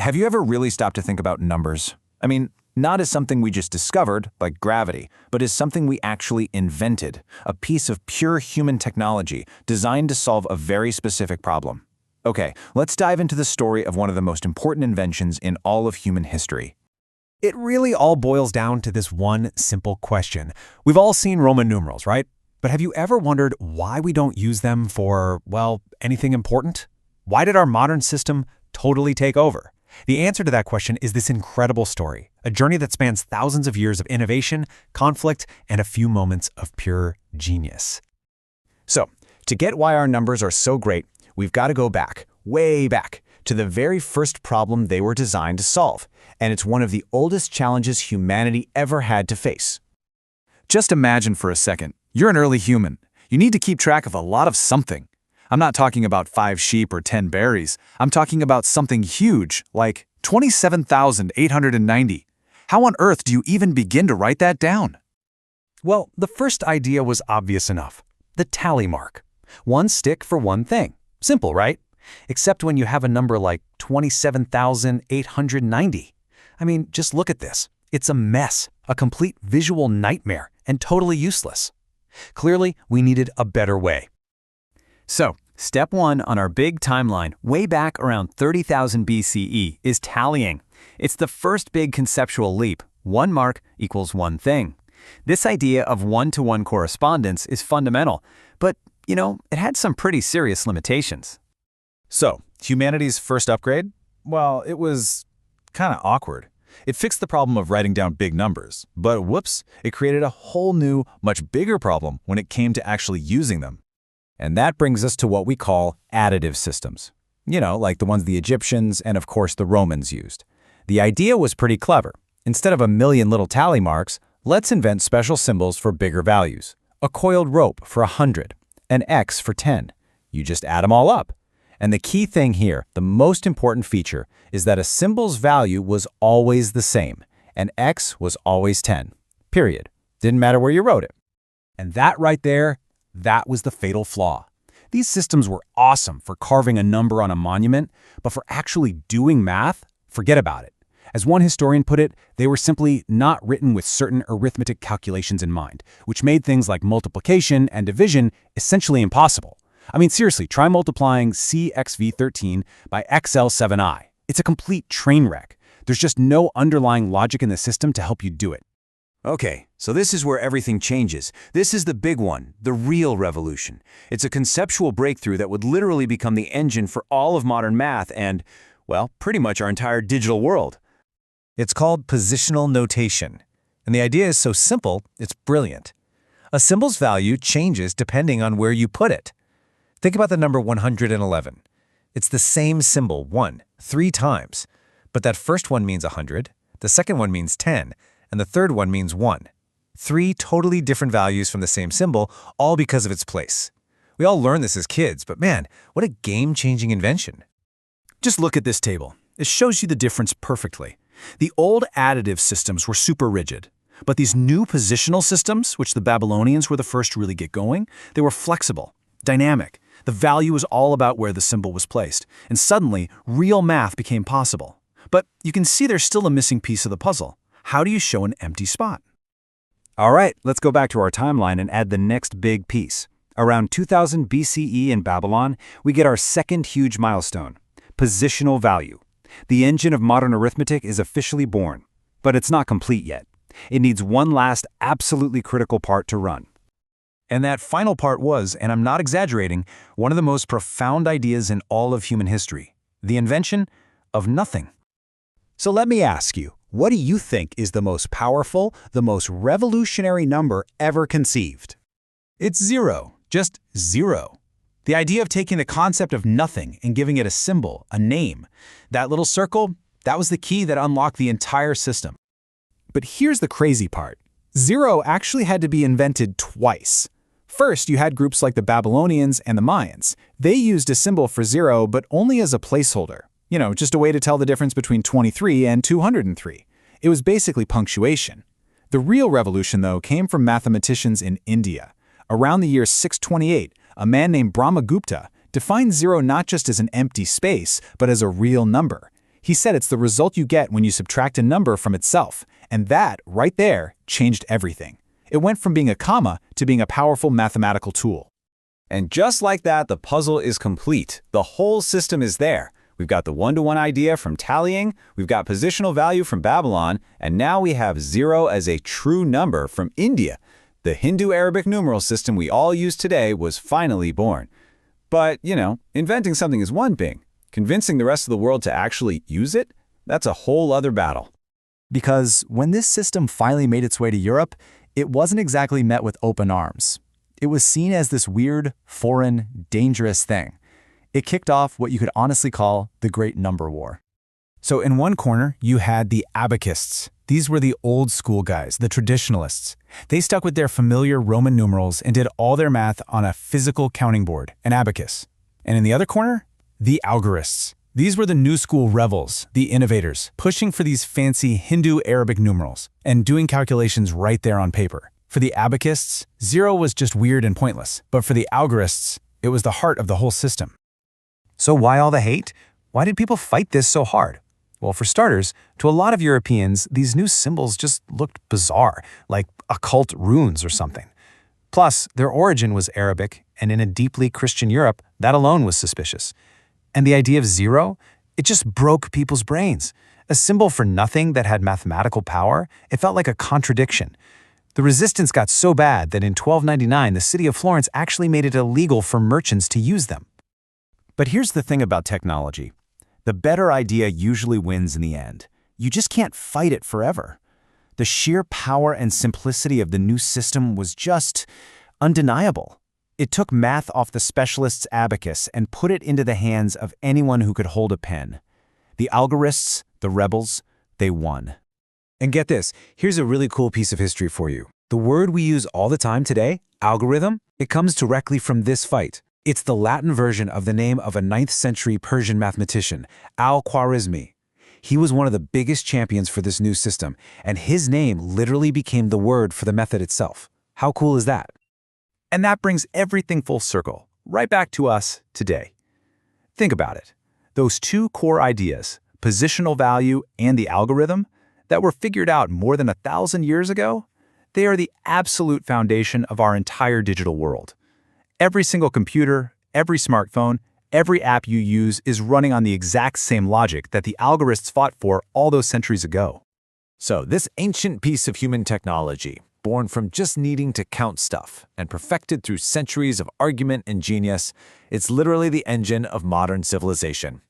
Have you ever really stopped to think about numbers? I mean, not as something we just discovered, like gravity, but as something we actually invented, a piece of pure human technology designed to solve a very specific problem. Okay, let's dive into the story of one of the most important inventions in all of human history. It really all boils down to this one simple question. We've all seen Roman numerals, right? But have you ever wondered why we don't use them for, well, anything important? Why did our modern system totally take over? The answer to that question is this incredible story, a journey that spans thousands of years of innovation, conflict, and a few moments of pure genius. So, to get why our numbers are so great, we've got to go back, way back, to the very first problem they were designed to solve, and it's one of the oldest challenges humanity ever had to face. Just imagine for a second, you're an early human. You need to keep track of a lot of something. I'm not talking about 5 sheep or 10 berries. I'm talking about something huge, like 27,890. How on earth do you even begin to write that down? Well, the first idea was obvious enough. The tally mark. One stick for one thing. Simple, right? Except when you have a number like 27,890. I mean, just look at this. It's a mess, a complete visual nightmare, and totally useless. Clearly, we needed a better way. So, step 1 on our big timeline, way back around 30,000 BCE, is tallying. It's the first big conceptual leap. One mark equals one thing. This idea of one-to-one correspondence is fundamental, but, it had some pretty serious limitations. So, humanity's first upgrade? Well, it was kind of awkward. It fixed the problem of writing down big numbers, but whoops, it created a whole new, much bigger problem when it came to actually using them. And that brings us to what we call additive systems. Like the ones the Egyptians and of course the Romans used. The idea was pretty clever. Instead of a million little tally marks, let's invent special symbols for bigger values. A coiled rope for 100, an X for 10. You just add them all up. And the key thing here, the most important feature, is that a symbol's value was always the same, and X was always 10. Period. Didn't matter where you wrote it. And that right there, that was the fatal flaw. These systems were awesome for carving a number on a monument, but for actually doing math, forget about it. As one historian put it, they were simply not written with certain arithmetic calculations in mind, which made things like multiplication and division essentially impossible. I mean, seriously, try multiplying CXV13 by XL7I. It's a complete train wreck. There's just no underlying logic in the system to help you do it. Okay, so this is where everything changes. This is the big one, the real revolution. It's a conceptual breakthrough that would literally become the engine for all of modern math and, well, pretty much our entire digital world. It's called positional notation. And the idea is so simple, it's brilliant. A symbol's value changes depending on where you put it. Think about the number 111. It's the same symbol, 1, 3 times. But that first one means 100, the second one means 10, and the third one means 1. 3 totally different values from the same symbol, all because of its place. We all learned this as kids, but man, what a game-changing invention. Just look at this table. It shows you the difference perfectly. The old additive systems were super rigid, but these new positional systems, which the Babylonians were the first to really get going, they were flexible, dynamic. The value was all about where the symbol was placed, and suddenly, real math became possible. But you can see there's still a missing piece of the puzzle. How do you show an empty spot? All right, let's go back to our timeline and add the next big piece. Around 2000 BCE in Babylon, we get our second huge milestone, positional value. The engine of modern arithmetic is officially born, but it's not complete yet. It needs one last, absolutely critical part to run. And that final part was, and I'm not exaggerating, one of the most profound ideas in all of human history, the invention of nothing. So let me ask you, what do you think is the most powerful, the most revolutionary number ever conceived? It's 0, just 0. The idea of taking the concept of nothing and giving it a symbol, a name. That little circle, that was the key that unlocked the entire system. But here's the crazy part. 0 actually had to be invented twice. First, you had groups like the Babylonians and the Mayans. They used a symbol for 0, but only as a placeholder. Just a way to tell the difference between 23 and 203. It was basically punctuation. The real revolution, though, came from mathematicians in India. Around the year 628, a man named Brahmagupta defined 0 not just as an empty space, but as a real number. He said it's the result you get when you subtract a number from itself, and that, right there, changed everything. It went from being a comma to being a powerful mathematical tool. And just like that, the puzzle is complete. The whole system is there. We've got the one-to-one idea from tallying, we've got positional value from Babylon, and now we have 0 as a true number from India. The Hindu-Arabic numeral system we all use today was finally born. But, inventing something is one thing. Convincing the rest of the world to actually use it? That's a whole other battle. Because when this system finally made its way to Europe, it wasn't exactly met with open arms. It was seen as this weird, foreign, dangerous thing. It kicked off what you could honestly call the Great Number War. So in one corner, you had the abacists. These were the old school guys, the traditionalists. They stuck with their familiar Roman numerals and did all their math on a physical counting board, an abacus. And in the other corner, the algorists. These were the new school rebels, the innovators, pushing for these fancy Hindu-Arabic numerals and doing calculations right there on paper. For the abacists, 0 was just weird and pointless, but for the algorists, it was the heart of the whole system. So why all the hate? Why did people fight this so hard? Well, for starters, to a lot of Europeans, these new symbols just looked bizarre, like occult runes or something. Plus, their origin was Arabic, and in a deeply Christian Europe, that alone was suspicious. And the idea of 0? It just broke people's brains. A symbol for nothing that had mathematical power, it felt like a contradiction. The resistance got so bad that in 1299, the city of Florence actually made it illegal for merchants to use them. But here's the thing about technology. The better idea usually wins in the end. You just can't fight it forever. The sheer power and simplicity of the new system was just undeniable. It took math off the specialist's abacus and put it into the hands of anyone who could hold a pen. The algorists, the rebels, they won. And get this, here's a really cool piece of history for you. The word we use all the time today, algorithm, it comes directly from this fight. It's the Latin version of the name of a 9th century Persian mathematician, Al-Khwarizmi. He was one of the biggest champions for this new system, and his name literally became the word for the method itself. How cool is that? And that brings everything full circle, right back to us today. Think about it. Those two core ideas, positional value and the algorithm, that were figured out more than 1,000 years ago, they are the absolute foundation of our entire digital world. Every single computer, every smartphone, every app you use is running on the exact same logic that the algorists fought for all those centuries ago. So this ancient piece of human technology, born from just needing to count stuff and perfected through centuries of argument and genius, it's literally the engine of modern civilization.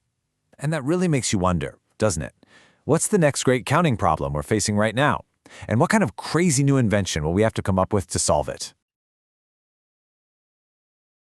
And that really makes you wonder, doesn't it? What's the next great counting problem we're facing right now? And what kind of crazy new invention will we have to come up with to solve it?